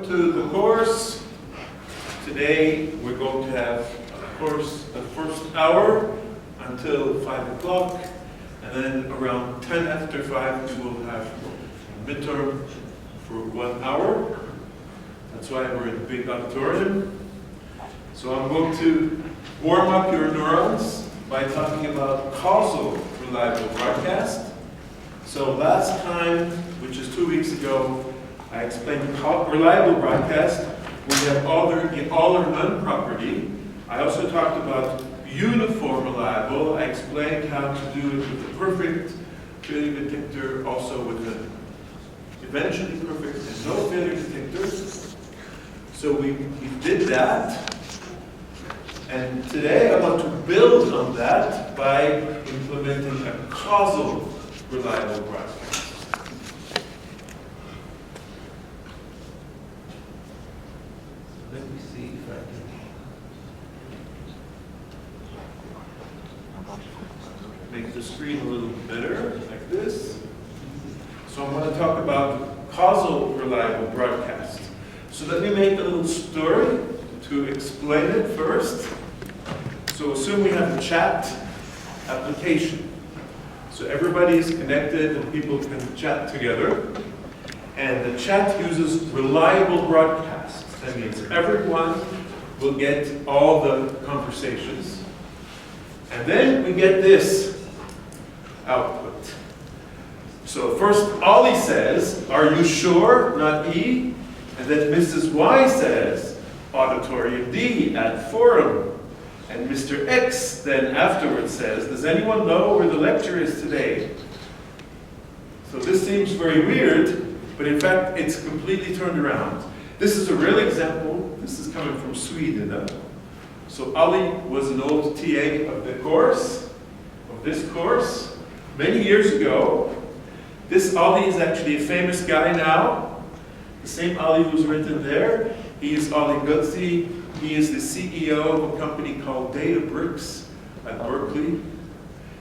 To the course. Today we're going to have, of course, the first hour until 5 o'clock, and then around 10 after 5 we will have midterm for 1 hour. That's why we're in a big auditorium. So I'm going to warm up your neurons by talking about causal reliable broadcast. So last time, which is 2 weeks ago, I explained reliable broadcast. We have the all or none property. I also talked about uniform reliable. I explained how to do it with a perfect failure detector, also with an eventually perfect and no failure detector. So we did that. And today I want to build on that by implementing a causal reliable broadcast. Let me see if I can make the screen a little better, like this. So I'm going to talk about causal reliable broadcast. So let me make a little story to explain it first. So assume we have a chat application. So everybody is connected and people can chat together. And the chat uses reliable broadcast. That means everyone will get all the conversations. And then we get this output. So first, Ollie says, "Are you sure?" Not E. And then Mrs. Y says, "Auditorium D at forum." And Mr. X then afterwards says, "Does anyone know where the lecture is today?" So this seems very weird, but in fact, it's completely turned around. This is a real example. This is coming from Sweden. So Ali was an old TA of the course, of this course, many years ago. This Ali is actually a famous guy now. The same Ali who's written there. He is Ali Gutzi. He is the CEO of a company called Databricks at Berkeley.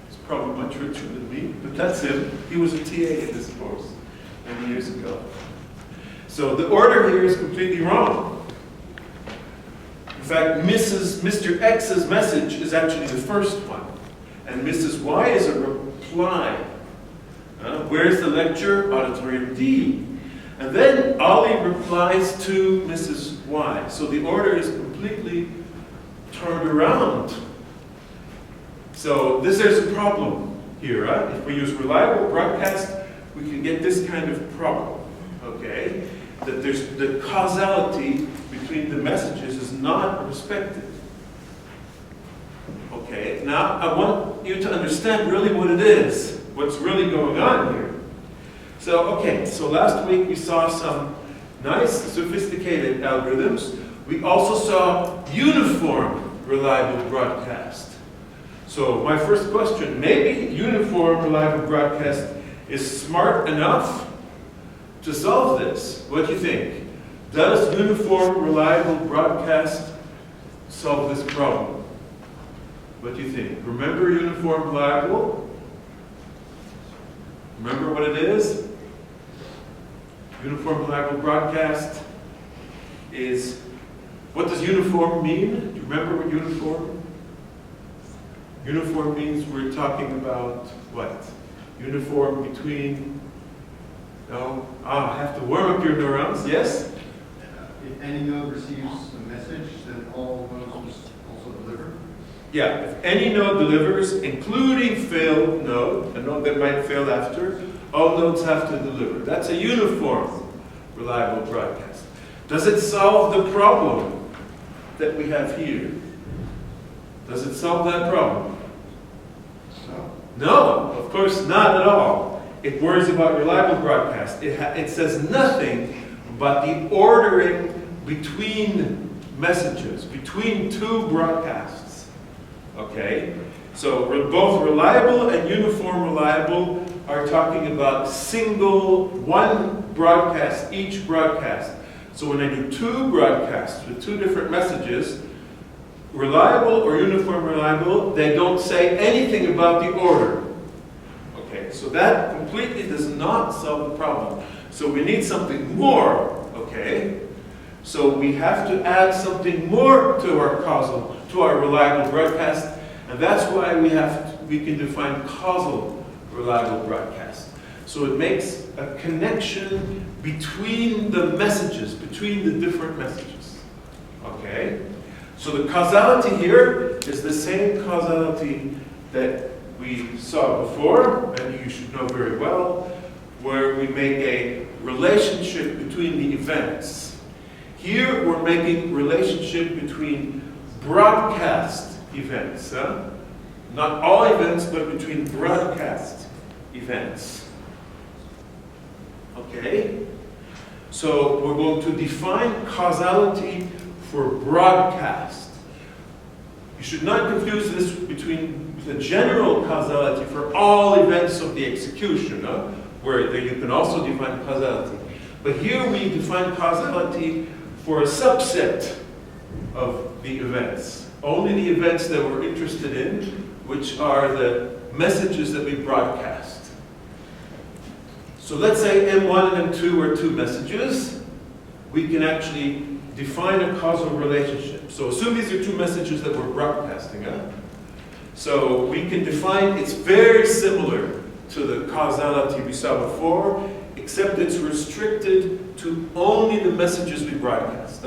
He's probably much richer than me, but that's him. He was a TA in this course many years ago. So the order here is completely wrong. In fact, Mr. X's message is actually the first one, and Mrs. Y is a reply. Where's the lecture? Auditorium D. And then Ali replies to Mrs. Y. So the order is completely turned around. So there's a problem here. If we use reliable broadcast, we can get this kind of problem. Okay? That there's the causality between the messages is not respected. Okay, now I want you to understand really what it is, what's really going on here. So, okay, so last week we saw some nice, sophisticated algorithms. We also saw uniform reliable broadcast. So my first question, maybe uniform reliable broadcast is smart enough to solve this. What do you think? Does uniform reliable broadcast solve this problem? What do you think? Remember uniform reliable? Remember what it is? Uniform reliable broadcast is, what does uniform mean? Do you remember what uniform? Uniform means we're talking about what? Uniform between, no? I have to warm up your neurons, yes? If any node receives a message, then all nodes also deliver? Yeah, if any node delivers, including failed node, a node that might fail after, all nodes have to deliver. That's a uniform reliable broadcast. Does it solve the problem that we have here? Does it solve that problem? No. No, of course not at all. It worries about reliable broadcast. It says nothing about the ordering between messages, between two broadcasts. Okay? So both reliable and uniform reliable are talking about one broadcast, each broadcast. So when I do two broadcasts with two different messages, reliable or uniform reliable, they don't say anything about the order. Okay, so that completely does not solve the problem. So we need something more, okay? So we have to add something more to our reliable broadcast, and that's why we can define causal reliable broadcast. So it makes a connection between the messages, between the different messages. Okay? So the causality here is the same causality that we saw before, and you should know very well, where we make a relationship between the events. Here we're making relationship between broadcast events. Not all events, but between broadcast events. Okay? So we're going to define causality for broadcast. You should not confuse this between the general causality for all events of the execution, where you can also define causality. But here we define causality for a subset of the events. Only the events that we're interested in, which are the messages that we broadcast. So let's say M1 and M2 are two messages. We can actually define a causal relationship. So assume these are two messages that we're broadcasting. So we can define, it's very similar to the causality we saw before, except it's restricted to only the messages we broadcast.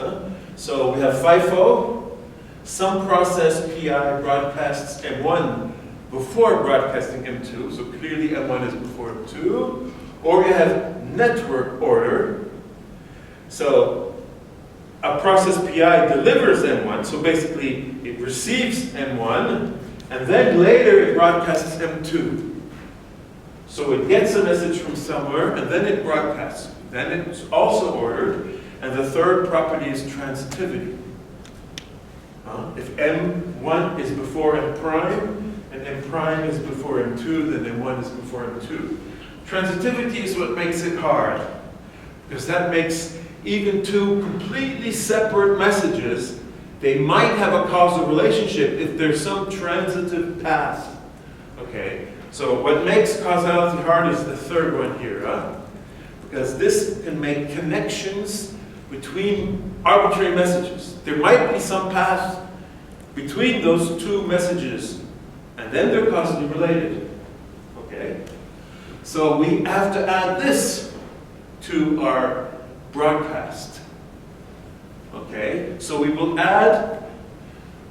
So we have FIFO. Some process PI broadcasts M1 before broadcasting M2, so clearly M1 is before M2. Or you have network order. So a process PI delivers M1, so basically it receives M1, and then later it broadcasts M2. So it gets a message from somewhere, and then it broadcasts. Then it's also ordered, and the third property is transitivity. If M1 is before M prime, and M prime is before M2, then M1 is before M2. Transitivity is what makes it hard, because that makes even two completely separate messages, they might have a causal relationship if there's some transitive path. Okay, so what makes causality hard is the third one here, because this can make connections between arbitrary messages. There might be some path between those two messages, and then they're causally related. Okay? So we have to add this to our broadcast. Okay? So we will add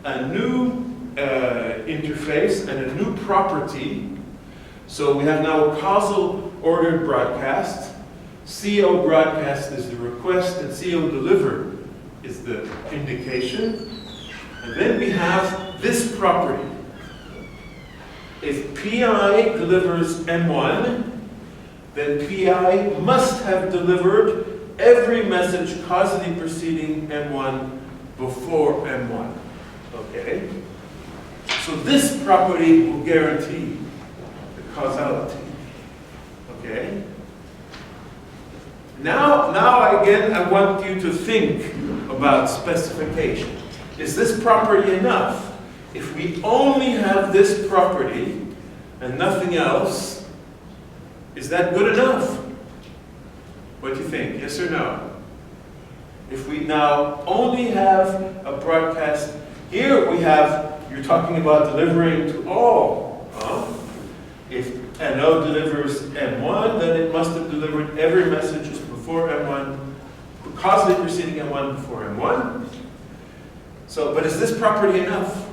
a new interface and a new property. So we have now a causal ordered broadcast. CO broadcast is the request, and CO deliver is the indication. And then we have this property. If PI delivers M1, then PI must have delivered every message causally preceding M1 before M1. Okay? So this property will guarantee the causality. Okay? Now again, I want you to think about specification. Is this property enough? If we only have this property and nothing else, is that good enough? What do you think? Yes or no? If we now only have a broadcast, here we have, you're talking about delivering to all. If NO delivers M1, then it must have delivered every message before M1, causally preceding M1 before M1. So, but is this property enough?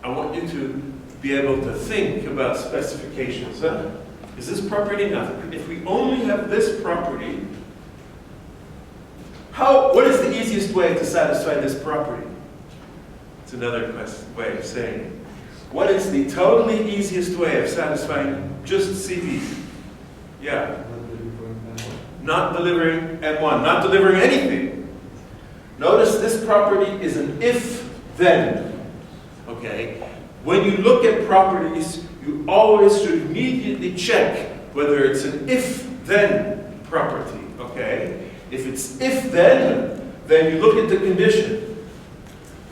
I want you to be able to think about specifications. Is this property enough? If we only have this property, what is the easiest way to satisfy this property? It's another way of saying it. What is the totally easiest way of satisfying just CV? Yeah. Not delivering M1, not delivering anything. Notice this property is an if-then. Okay? When you look at properties, you always should immediately check whether it's an if-then property. Okay? If it's if-then, then you look at the condition.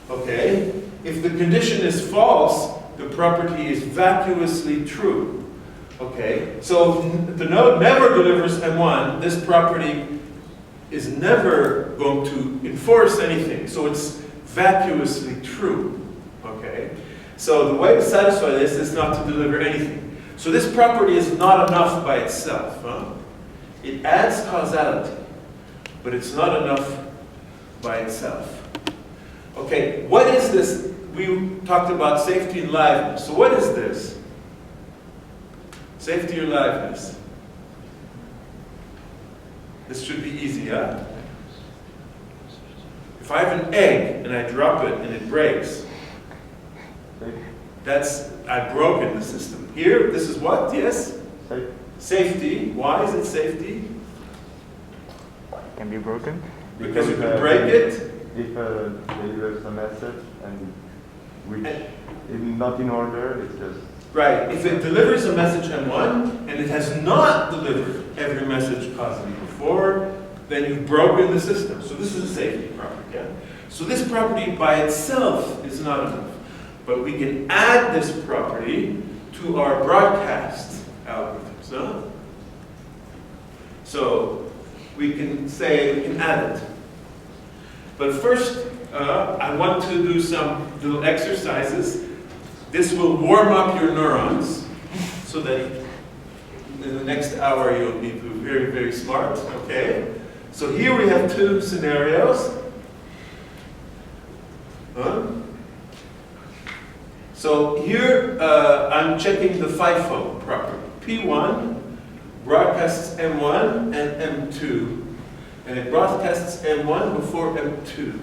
Okay? If the condition is false, the property is vacuously true. Okay? So if the node never delivers M1, this property is never going to enforce anything. So it's vacuously true, okay? So the way to satisfy this is not to deliver anything. So this property is not enough by itself. It adds causality, but it's not enough by itself. Okay, what is this? We talked about safety and liveness. So what is this? Safety or liveness? This should be easy, huh? If I have an egg and I drop it and it breaks, I've broken the system. Here, this is what? Yes? Safety. Why is it safety? Can be broken. Because you can break it. If delivers a message and which is not in order, it's just... Right. If it delivers a message M1 and it has not delivered every message causally before, then you've broken the system. So this is a safety property. Yeah? So this property by itself is not enough. But we can add this property to our broadcast algorithms. Huh? So we can say we can add it. But first, I want to do some little exercises. This will warm up your neurons so that in the next hour you'll be very, very smart, okay? So here we have two scenarios. So here I'm checking the FIFO property. P1 broadcasts M1 and M2. And it broadcasts M1 before M2.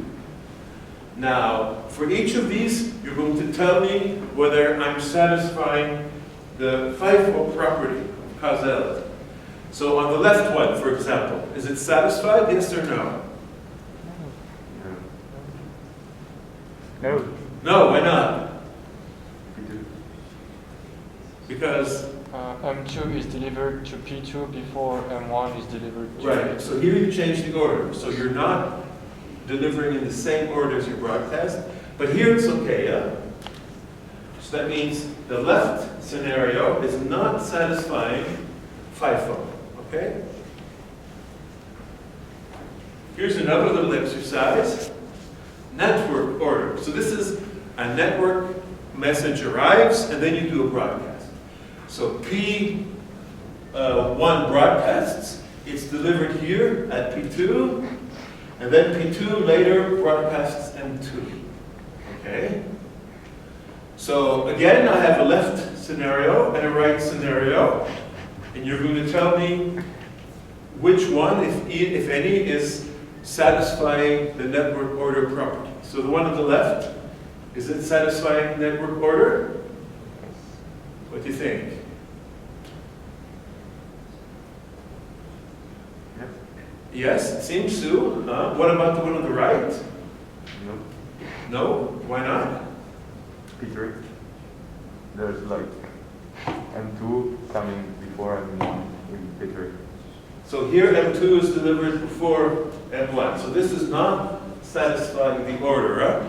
Now, for each of these, you're going to tell me whether I'm satisfying the FIFO property of causality. So on the left one, for example, is it satisfied, yes or no? No. No, why not? Because? M2 is delivered to P2 before M1 is delivered to Right, so here you change the order. So you're not delivering in the same order as your broadcast, but here it's okay, yeah? So that means the left scenario is not satisfying FIFO, okay? Here's another little exercise. Network order. So this is a network message arrives, and then you do a broadcast. So P1 broadcasts, it's delivered here at P2, and then P2 later broadcasts M2. Okay? So again, I have a left scenario and a right scenario, and you're going to tell me which one, if any, is satisfying the network order property. So the one on the left, is it satisfying network order? What do you think? Yes, it seems to. What about the one on the right? No. No? Why not? Peter, there's like M2 coming before M1 in Peter. So here M2 is delivered before M1. So this is not satisfying the order.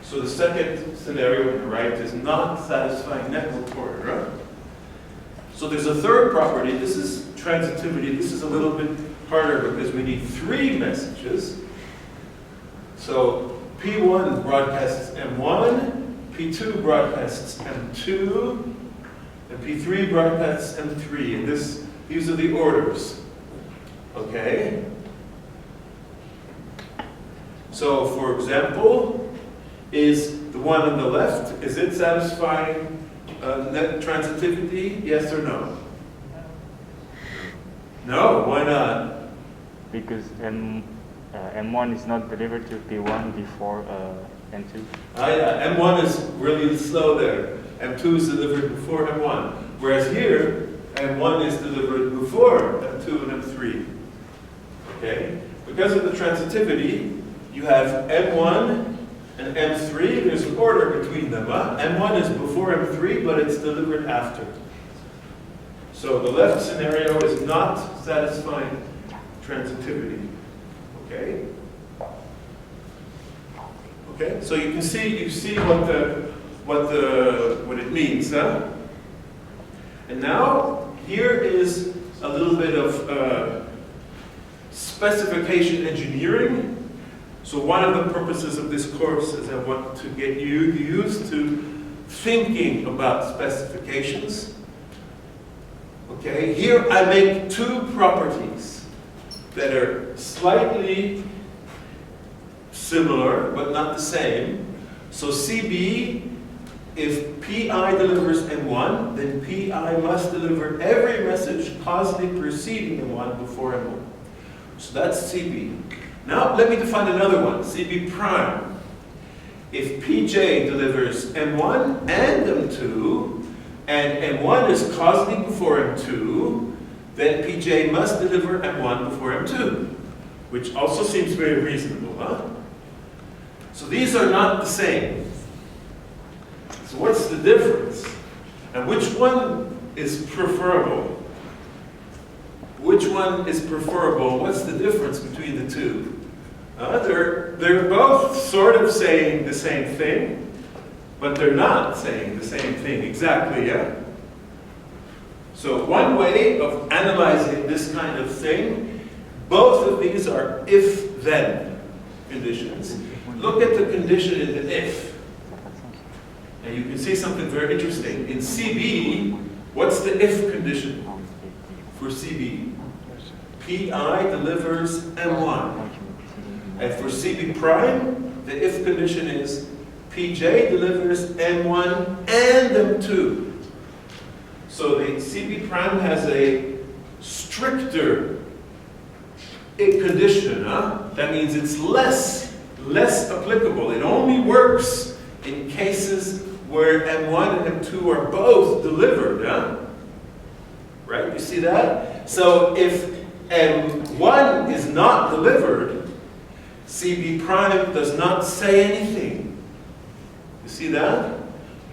So the second scenario on the right is not satisfying network order. So there's a third property. This is transitivity. This is a little bit harder because we need 3 messages. So P1 broadcasts M1, P2 broadcasts M2, and P3 broadcasts M3. And these are the orders. Okay? So for example, is the one on the left, is it satisfying net transitivity? Yes or no? No, why not? Because M1 is not delivered to P1 before M2. Yeah, M1 is really slow there. M2 is delivered before M1. Whereas here, M1 is delivered before M2 and M3. Okay? Because of the transitivity, you have M1 and M3. There's an order between them. M1 is before M3, but it's delivered after. So the left scenario is not satisfying transitivity. Okay? Okay? So you see what it means, huh? And now here is a little bit of Specification Engineering. So one of the purposes of this course is I want to get you used to thinking about specifications. Okay, here I make two properties that are slightly similar but not the same. So CB, if PI delivers M1, then PI must deliver every message causally preceding M1 before M1. So that's CB. Now let me define another one, CB prime. If PJ delivers M1 and M2, and M1 is causally before M2, then PJ must deliver M1 before M2, which also seems very reasonable, huh? So these are not the same. So what's the difference? And which one is preferable? Which one is preferable? What's the difference between the two? They're both sort of saying the same thing, but they're not saying the same thing exactly, yeah? So one way of analyzing this kind of thing, both of these are if-then conditions. Look at the condition in the if. And you can see something very interesting. In CB, what's the if condition for CB? PI delivers M1. And for CB prime, the if condition is PJ delivers M1 and M2. So the CB prime has a stricter condition. That means it's less applicable. It only works in cases where M1 and M2 are both delivered. Right? You see that? So if M1 is not delivered, CB prime does not say anything. You see that?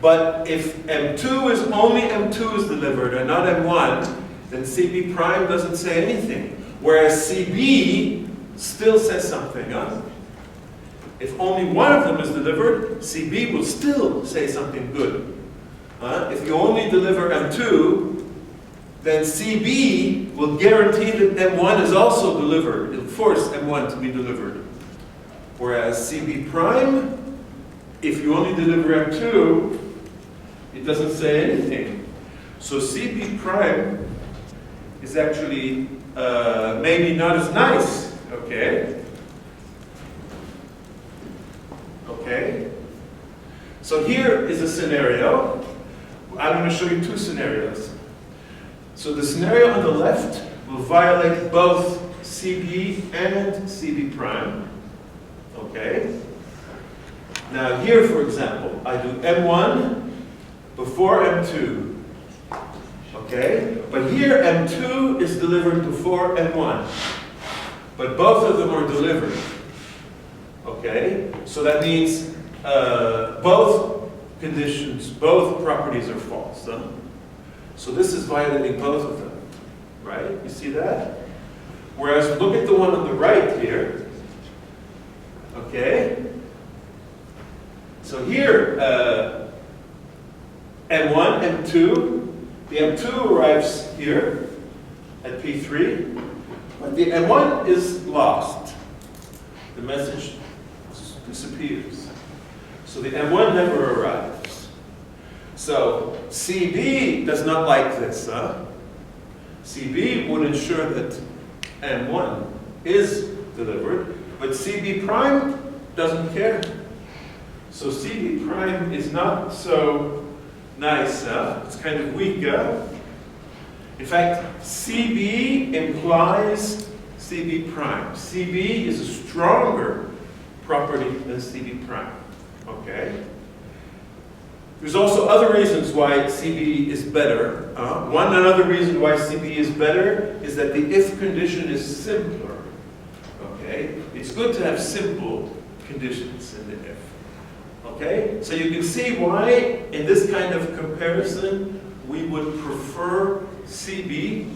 But if M2 is only M2 is delivered and not M1, then CB prime doesn't say anything. Whereas CB still says something. If only one of them is delivered, CB will still say something good. If you only deliver M2, then CB will guarantee that M1 is also delivered. It'll force M1 to be delivered. Whereas CB prime, if you only deliver M2, it doesn't say anything. So CB prime is actually maybe not as nice, okay? Okay? So here is a scenario. I'm going to show you two scenarios. So the scenario on the left will violate both CB and CB prime. Okay? Now here, for example, I do M1 before M2. Okay? But here M2 is delivered before M1. But both of them are delivered. Okay? So that means both conditions, both properties are false. Huh? So this is violating both of them. Right? You see that? Whereas look at the one on the right here. Okay? So here, M1, M2, the M2 arrives here at P3, but the M1 is lost. The message disappears. So the M1 never arrives. So CB does not like this. CB would ensure that M1 is delivered, but CB prime doesn't care. So CB prime is not so nice. It's kind of weak. In fact, CB implies CB prime. CB is a stronger property than CB prime. Okay? There's also other reasons why CB is better. Another reason why CB is better is that the if condition is simpler. Okay? It's good to have simple conditions in the if. Okay? So you can see why, in this kind of comparison, we would prefer CB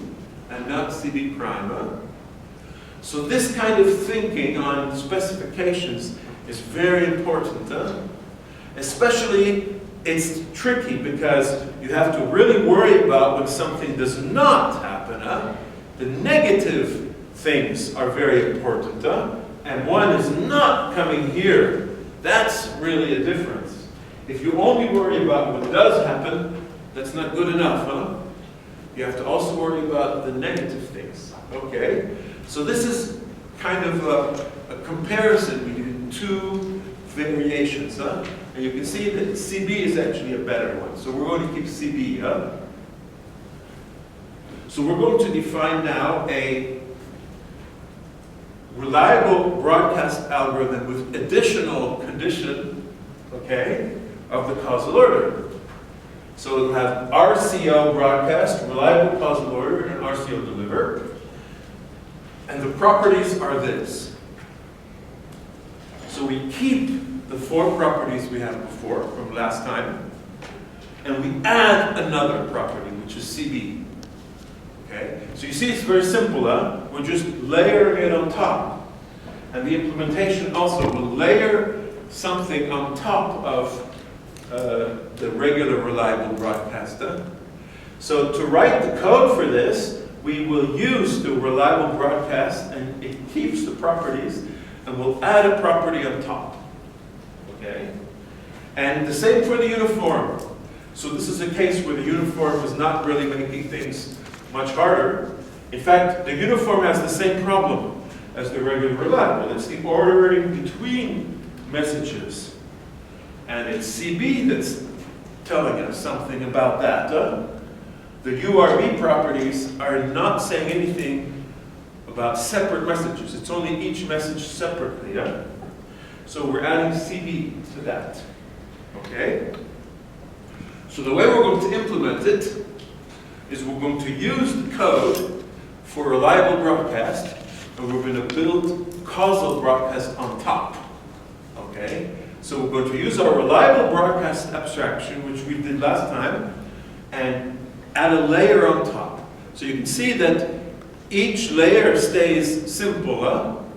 and not CB prime. So this kind of thinking on specifications is very important. Especially, it's tricky because you have to really worry about when something does not happen. The negative things are very important. M1 is not coming here. That's really a difference. If you only worry about what does happen, that's not good enough. You have to also worry about the negative things. Okay? So this is kind of a comparison between two variations. And you can see that CB is actually a better one. So we're going to keep CB. So we're going to define now a reliable broadcast algorithm with additional condition, okay, of the causal order. So it'll have RCO broadcast, reliable causal order, and RCO deliver. And the properties are this. So we keep the 4 properties we had before from last time, and we add another property, which is CB. Okay? So you see it's very simple, We're just layering it on top. And the implementation also will layer something on top of the regular reliable broadcaster. So to write the code for this, we will use the reliable broadcast, and it keeps the properties, and we'll add a property on top. Okay? And the same for the uniform. So this is a case where the uniform is not really making things much harder. In fact, the uniform has the same problem as the regular reliable. It's the ordering between messages. And it's CB that's telling us something about that. The URB properties are not saying anything about separate messages. It's only each message separately. So we're adding CB to that. Okay? So the way we're going to implement it is we're going to use the code for reliable broadcast, and we're going to build causal broadcast on top. Okay? So we're going to use our reliable broadcast abstraction, which we did last time, and add a layer on top. So you can see that each layer stays simple.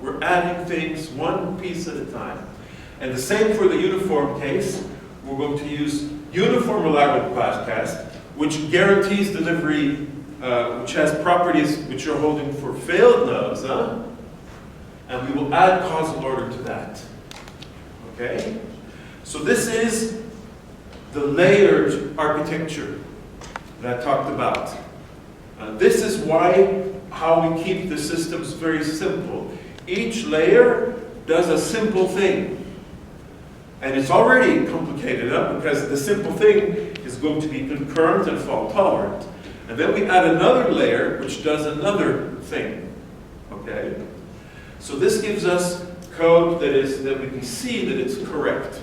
We're adding things one piece at a time. And the same for the uniform case. We're going to use uniform reliable broadcast, which guarantees delivery, which has properties which are holding for failed nodes. And we will add causal order to that. Okay? So this is the layered architecture that I talked about. This is how we keep the systems very simple. Each layer does a simple thing. And it's already complicated because the simple thing is going to be concurrent and fault tolerant. And then we add another layer which does another thing. Okay? So this gives us code that we can see that it's correct.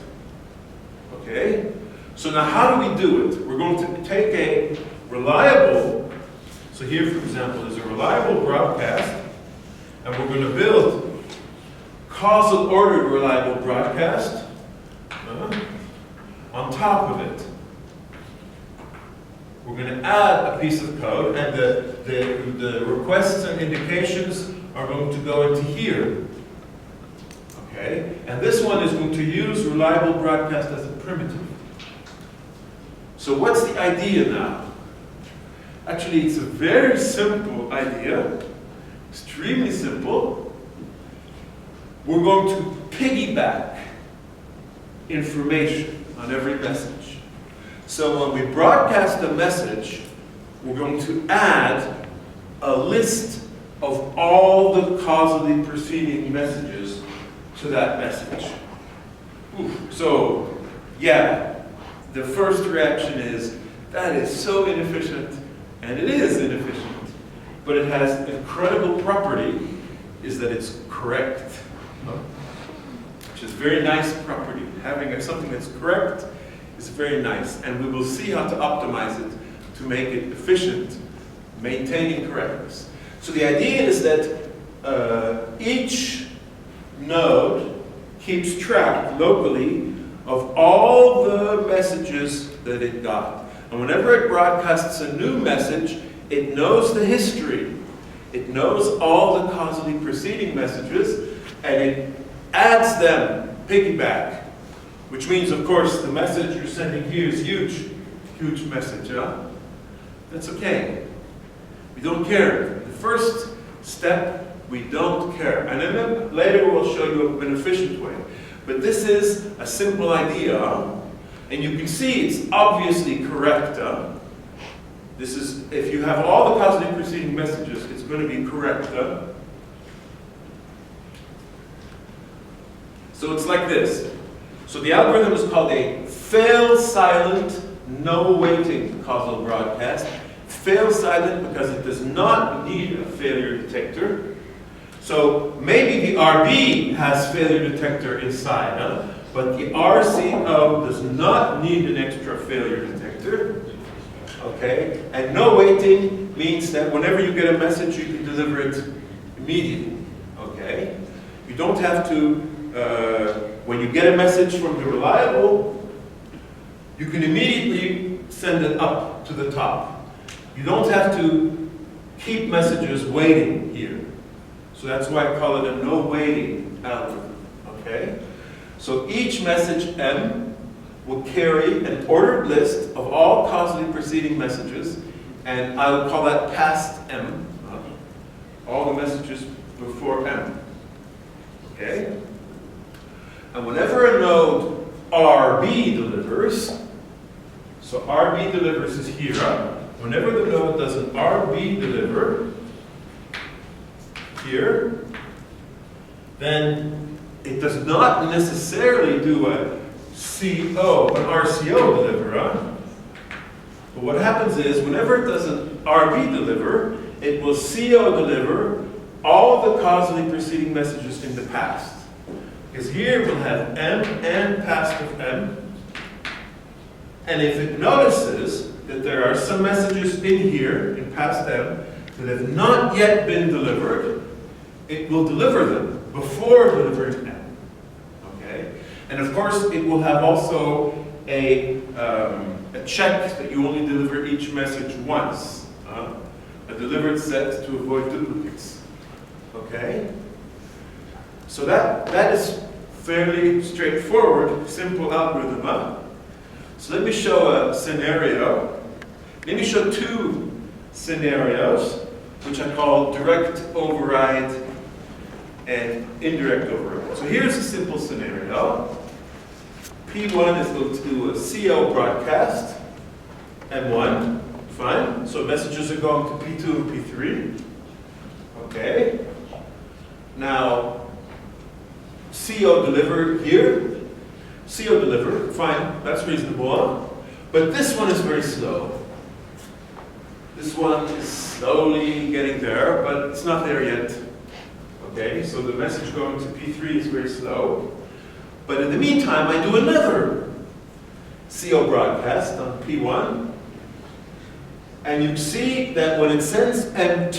Okay? So now how do we do it? We're going to take a reliable, so here for example is a reliable broadcast, and we're going to build causal ordered reliable broadcast on top of it. We're going to add a piece of code, and the requests and indications are going to go into here. Okay? And this one is going to use reliable broadcast as a primitive. So what's the idea now? Actually, it's a very simple idea, extremely simple. We're going to piggyback information on every message. So when we broadcast a message, we're going to add a list of all the causally preceding messages to that message. So, yeah, the first reaction is, that is so inefficient, and it is inefficient, but it has an incredible property, is that it's correct. Which is a very nice property. Having something that's correct is very nice, and we will see how to optimize it to make it efficient, maintaining correctness. So the idea is that each node keeps track locally of all the messages that it got. And whenever it broadcasts a new message, it knows the history. It knows all the causally preceding messages, and it adds them, piggyback. Which means, of course, the message you're sending here is huge. Huge message, That's okay. We don't care. The first step We don't care. And then later we'll show you an efficient way. But this is a simple idea, and you can see it's obviously correct. This is, if you have all the causally preceding messages, it's going to be correct. So it's like this. So the algorithm is called a fail-silent, no-waiting causal broadcast. Fail-silent because it does not need a failure detector. So maybe the RB has failure detector inside, but the RCO does not need an extra failure detector. Okay? And no waiting means that whenever you get a message, you can deliver it immediately. Okay? You don't have to, when you get a message from the reliable, you can immediately send it up to the top. You don't have to keep messages waiting here. So that's why I call it a no-waiting algorithm. Okay? So each message M will carry an ordered list of all causally preceding messages, and I will call that past M, all the messages before M. Okay? And whenever a node RB delivers, so RB delivers is here, whenever the node does an RB deliver, here, then it does not necessarily do a CO, an RCO deliver. But what happens is, whenever it does an RB deliver, it will CO deliver all the causally preceding messages in the past. Because here we'll have M and past of M. And if it notices that there are some messages in here, in past M, that have not yet been delivered, it will deliver them before delivering M. Okay? And of course, it will have also a check that you only deliver each message once. A delivered set to avoid duplicates. Okay? So that is fairly straightforward, simple algorithm. So let me show a scenario. Let me show two scenarios, which I call direct override and indirect override. So here's a simple scenario. P1 is going to do a CO broadcast, M1, fine. So messages are going to P2 and P3. Okay. Now, CO deliver here. CO deliver, fine, that's reasonable. But this one is very slow. This one is slowly getting there, but it's not there yet. Okay, so the message going to P3 is very slow. But in the meantime, I do another CO broadcast on P1. And you see that when it sends M2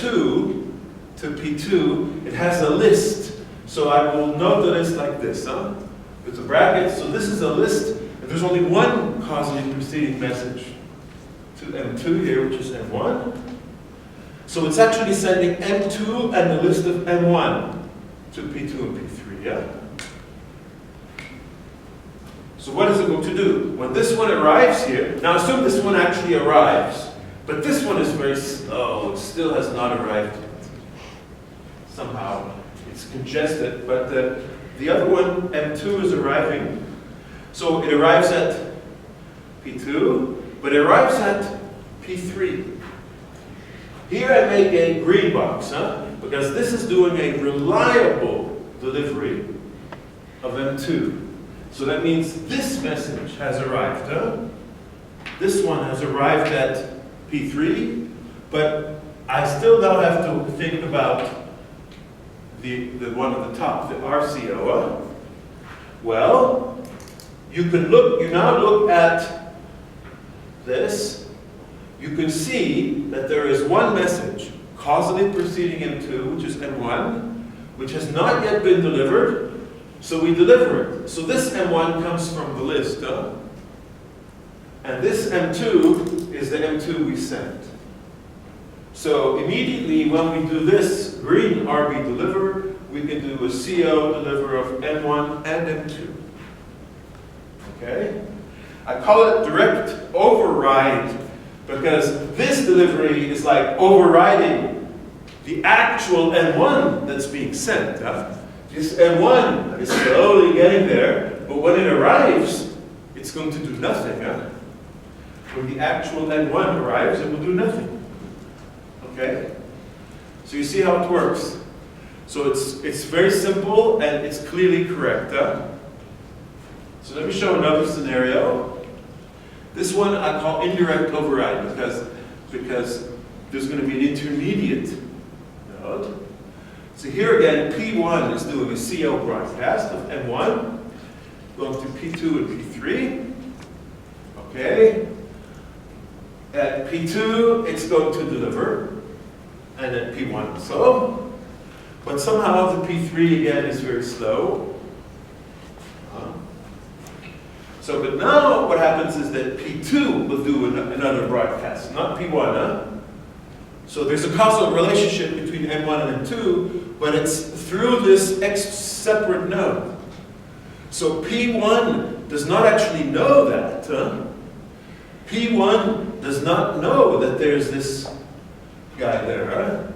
to P2, it has a list. So I will note the list like this, with the brackets. So this is a list, and there's only one causally preceding message to M2 here, which is M1. So it's actually sending M2 and the list of M1 to P2 and P3, yeah? So what is it going to do? When this one arrives here, now assume this one actually arrives, but this one is very slow. It still has not arrived yet. Somehow it's congested, but the other one, M2, is arriving. So it arrives at P2, but it arrives at P3. Here I make a green box, because this is doing a reliable delivery of M2. So that means this message has arrived. This one has arrived at P3, but I still now have to think about the one at the top, the RCO. Well, you now look at this. You can see that there is one message, causally preceding M2, which is M1, which has not yet been delivered, so we deliver it. So this M1 comes from the list, and this M2 is the M2 we sent. So immediately when we do this green RB deliver, we can do a CO deliver of M1 and M2. Okay? I call it direct override because this delivery is like overriding the actual M1 that's being sent. This M1 is slowly getting there, but when it arrives, it's going to do nothing. When the actual M1 arrives, it will do nothing. Okay? So you see how it works. So it's very simple and it's clearly correct. So let me show another scenario. This one I call indirect override because there's going to be an intermediate node. So here again, P1 is doing a CO broadcast of M1, going to P2 and P3. Okay. At P2, it's going to deliver, and at P1 also. But somehow the P3 again is very slow. But now what happens is that P2 will do another broadcast, not P1. So there's a causal relationship between M1 and M2, but it's through this separate node. So P1 does not actually know that. P1 does not know that there's this guy there.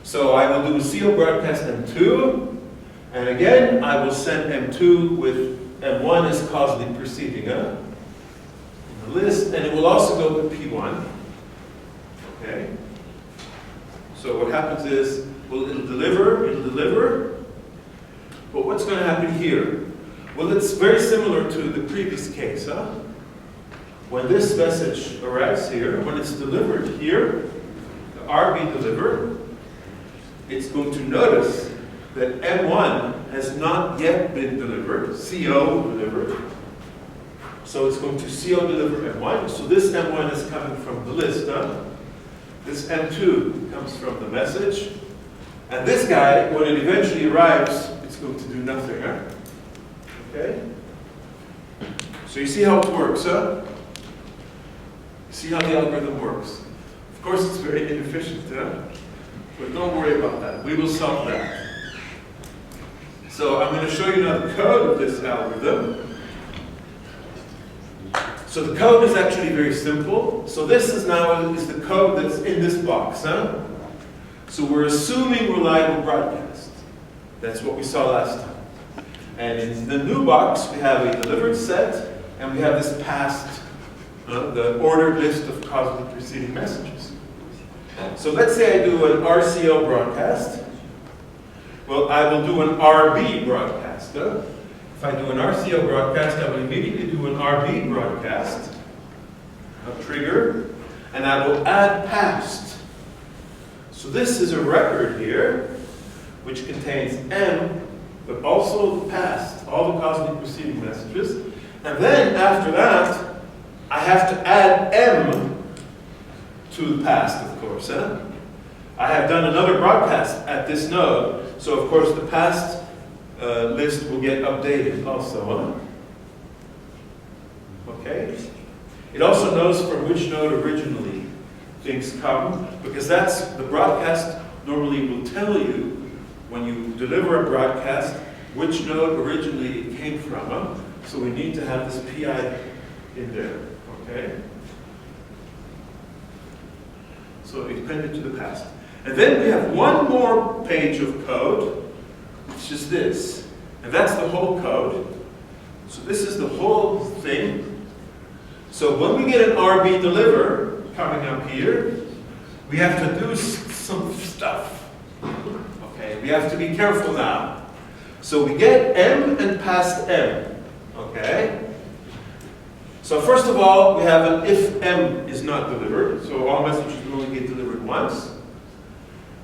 So I will do a CO broadcast M2, and again I will send M2 with M1 is causally proceeding in the list, and it will also go to P1. Okay. So what happens is, well, it'll deliver. But what's going to happen here? Well, it's very similar to the previous case. When this message arrives here, when it's delivered here, the RB delivered, it's going to notice that M1 has not yet been delivered, CO delivered. So it's going to CO deliver M1. So this M1 is coming from the list. This M2 comes from the message. And this guy, when it eventually arrives, it's going to do nothing. Okay? So you see how it works, See how the algorithm works. Of course, it's very inefficient, but don't worry about that. We will solve that. So I'm going to show you now the code of this algorithm. So the code is actually very simple. So this is the code that's in this box. So we're assuming reliable broadcast. That's what we saw last time. And in the new box, we have a delivered set, and we have this passed, the ordered list of causally preceding messages. So let's say I do an RCO broadcast. Well, I will do an RB broadcast. If I do an RCO broadcast, I will immediately do an RB broadcast, a trigger, and I will add past. So this is a record here, which contains M, but also the past, all the causally preceding messages. And then after that, I have to add M to the past, of course. I have done another broadcast at this node, so of course the past list will get updated also. Okay? It also knows from which node originally things come, because that's the broadcast normally will tell you when you deliver a broadcast which node originally it came from. So we need to have this PI in there. Okay? So appended to the past. And then we have one more page of code, which is this. And that's the whole code. So this is the whole thing. So when we get an RB deliver coming up here, we have to do some stuff. Okay, we have to be careful now. So we get M and past M. Okay? So first of all, we have an if M is not delivered. So all messages will only get delivered once.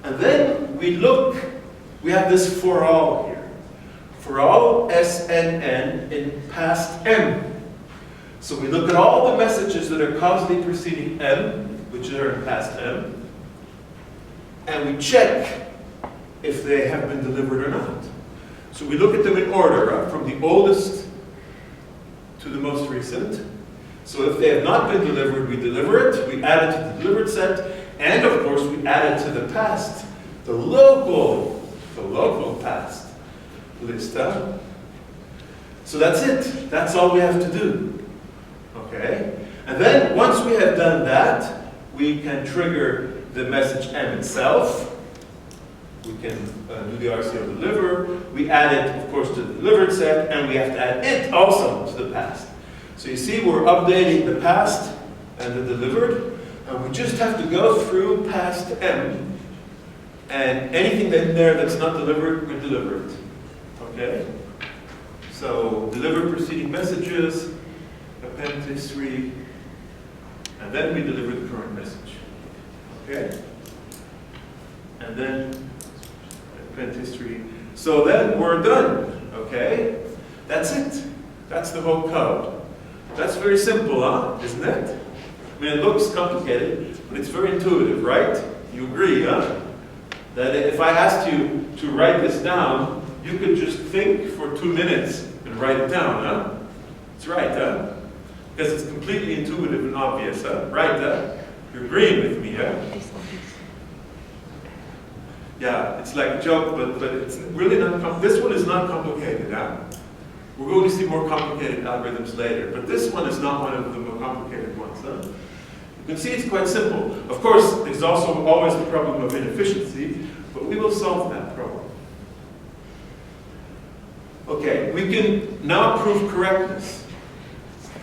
And then we have this for all here. For all SNN in past M. So we look at all the messages that are causally preceding M, which are in past M, and we check if they have been delivered or not. So we look at them in order, from the oldest to the most recent. So if they have not been delivered, we deliver it, we add it to the delivered set, and of course we add it to the past, the local past list. So that's it. That's all we have to do. Okay? And then once we have done that, we can trigger the message M itself. we can do the RCO deliver. We add it, of course, to the delivered set, and we have to add it also to the past. So you see, we're updating the past and the delivered, and we just have to go through past M, and anything in there that's not delivered, we deliver it. Okay? So deliver preceding messages, append history, and then we deliver the current message. Okay? And then append history. So then we're done. Okay? That's it. That's the whole code. That's very simple, huh? Isn't it? I mean, it looks complicated, but it's very intuitive, right? You agree, huh? That if I asked you to write this down, you could just think for 2 minutes and write it down, huh? That's right, huh? Because it's completely intuitive and obvious, huh? Right, huh? You're agreeing with me, huh? Yeah, it's like a joke, but it's really not, this one is not complicated, huh? We're going to see more complicated algorithms later, but this one is not one of the more complicated ones, huh? You can see it's quite simple. Of course, there's also always the problem of inefficiency, but we will solve that problem. Okay, we can now prove correctness.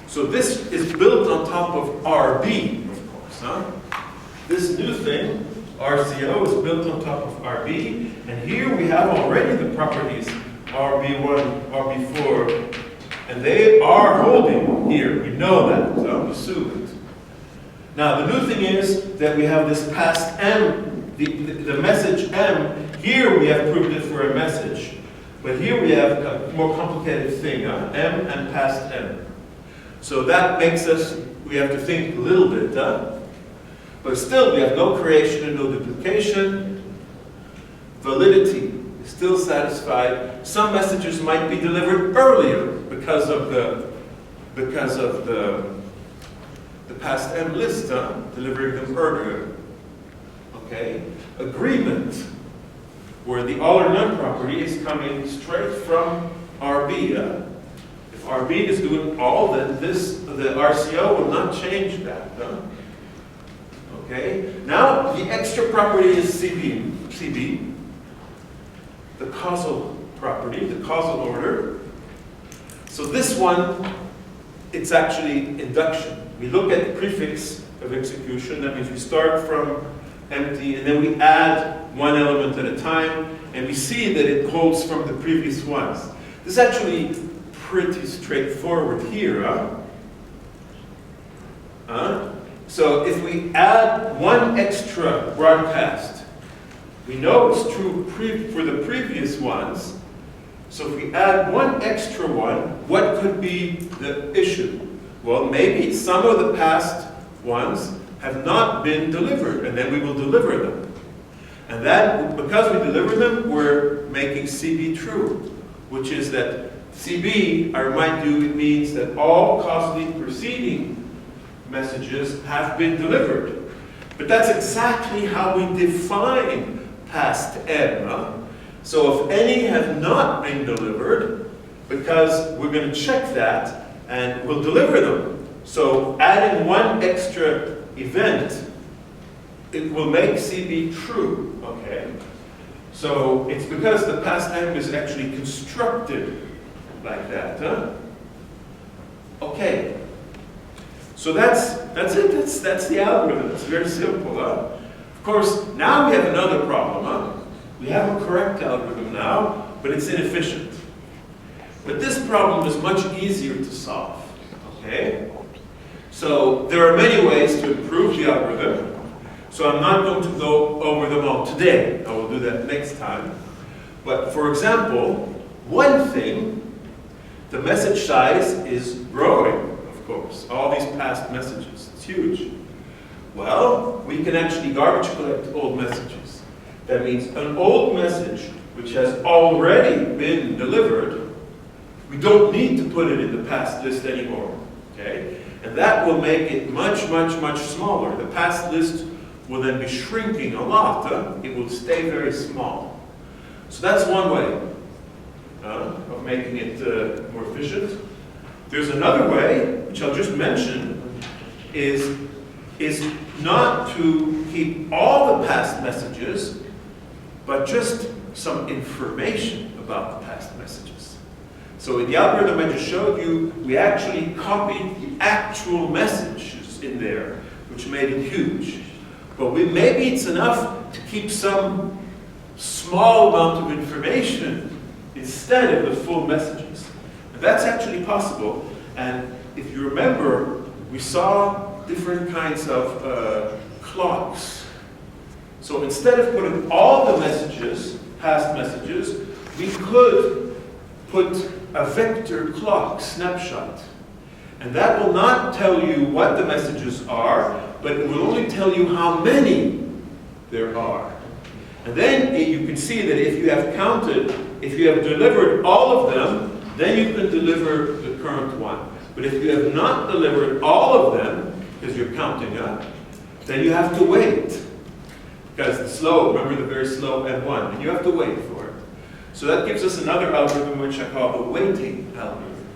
So this is built on top of RB, of course, huh? This new thing, RCO, is built on top of RB, and here we have already the properties RB1, RB4, and they are holding here. We know that, so we assume it. Now the new thing is that we have this past M, the message M. Here we have proved it for a message, but here we have a more complicated thing, huh? M and past M. So that makes us, we have to think a little bit, huh? But still we have no creation and no duplication. Validity is still satisfied. Some messages might be delivered earlier because of the past M list, huh? Delivering them earlier. Okay? Agreement, where the all or none property is coming straight from RB. Huh? If RB is doing all, then the RCO will not change that. Huh? Okay? Now the extra property is CB, the causal property, the causal order. So this one, it's actually induction. We look at the prefix of execution. That means we start from empty, and then we add one element at a time, and we see that it holds from the previous ones. This is actually pretty straightforward here, huh? So if we add one extra broadcast, we know it's true for the previous ones. So if we add one extra one, what could be the issue? Well, maybe some of the past ones have not been delivered, and then we will deliver them. And that, because we deliver them, we're making CB true, which is that CB, I remind you, it means that all causally preceding messages have been delivered. But that's exactly how we define past M. Huh? So if any have not been delivered, because we're going to check that, and we'll deliver them. So adding one extra event, it will make CB true. Okay? So it's because the past M is actually constructed like that. Huh? Okay. So that's it. That's the algorithm. It's very simple. Huh? Of course, now we have another problem. Huh? We have a correct algorithm now, but it's inefficient. But this problem is much easier to solve. Okay? So there are many ways to improve the algorithm. So I'm not going to go over them all today. I will do that next time. But for example, one thing, the message size is growing. Of course, all these past messages, it's huge. Well, we can actually garbage collect old messages. That means an old message which has already been delivered, we don't need to put it in the past list anymore. Okay? And that will make it much, much, much smaller. The past list will then be shrinking a lot. It will stay very small. So that's one way of making it more efficient. There's another way, which I'll just mention, is not to keep all the past messages, but just some information about the past messages. So in the algorithm I just showed you, we actually copied the actual messages in there, which made it huge. But maybe it's enough to keep some small amount of information instead of the full messages. And that's actually possible. And if you remember, we saw different kinds of clocks. So instead of putting all the messages, past messages, we could put a vector clock snapshot. And that will not tell you what the messages are, but it will only tell you how many there are. And then you can see that if you have counted, if you have delivered all of them, then you can deliver the current one. But if you have not delivered all of them, because you're counting up, then you have to wait. Because the slow, remember the very slow M1, and you have to wait for it. So that gives us another algorithm which I call the waiting algorithm.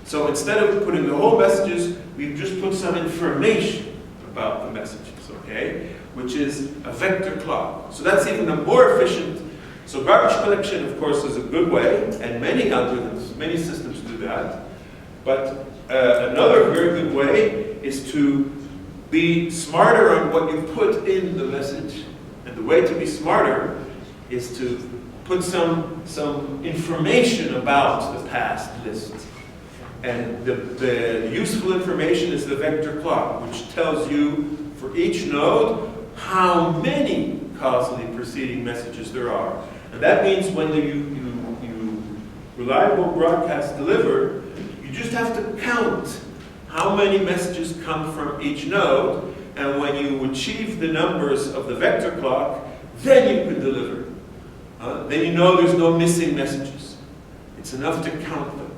So instead of putting the whole messages, we've just put some information about the messages, okay? Which is a vector clock. So that's even a more efficient. So garbage collection, of course, is a good way, and many algorithms, many systems do that. But another very good way is to be smarter on what you put in the message. And the way to be smarter is to put some information about the past list. And the useful information is the vector clock, which tells you for each node how many causally preceding messages there are. And that means when you reliable broadcast deliver, you just have to count how many messages come from each node, and when you achieve the numbers of the vector clock, then you can deliver. Then you know there's no missing messages. It's enough to count them.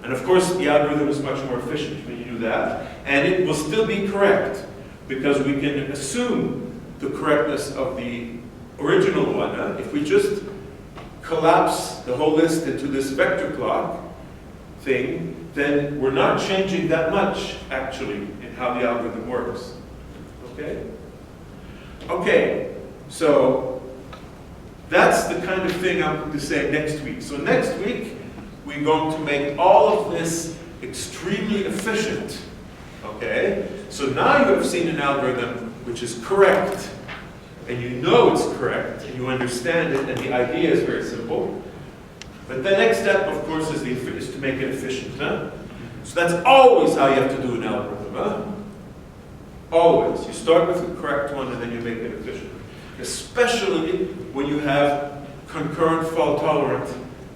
And of course, the algorithm is much more efficient when you do that, and it will still be correct, because we can assume the correctness of the original one. If we just collapse the whole list into this vector clock thing, then we're not changing that much, actually, in how the algorithm works. Okay? Okay, so that's the kind of thing I'm going to say next week. So next week, we're going to make all of this extremely efficient. Okay? So now you have seen an algorithm which is correct, and you know it's correct, and you understand it, and the idea is very simple. But the next step, of course, is to make it efficient. Huh? So that's always how you have to do an algorithm. Huh? Always. You start with the correct one, and then you make it efficient. Especially when you have concurrent fault-tolerant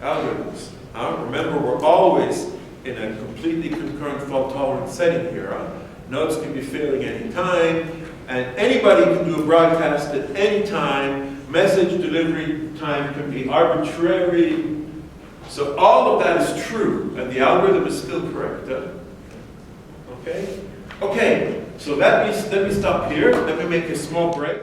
algorithms. Remember, we're always in a completely concurrent fault-tolerant setting here. Nodes can be failing any time, and anybody can do a broadcast at any time. Message delivery time can be arbitrary. So all of that is true, and the algorithm is still correct. Okay? Okay, so let me stop here. Let me make a small break.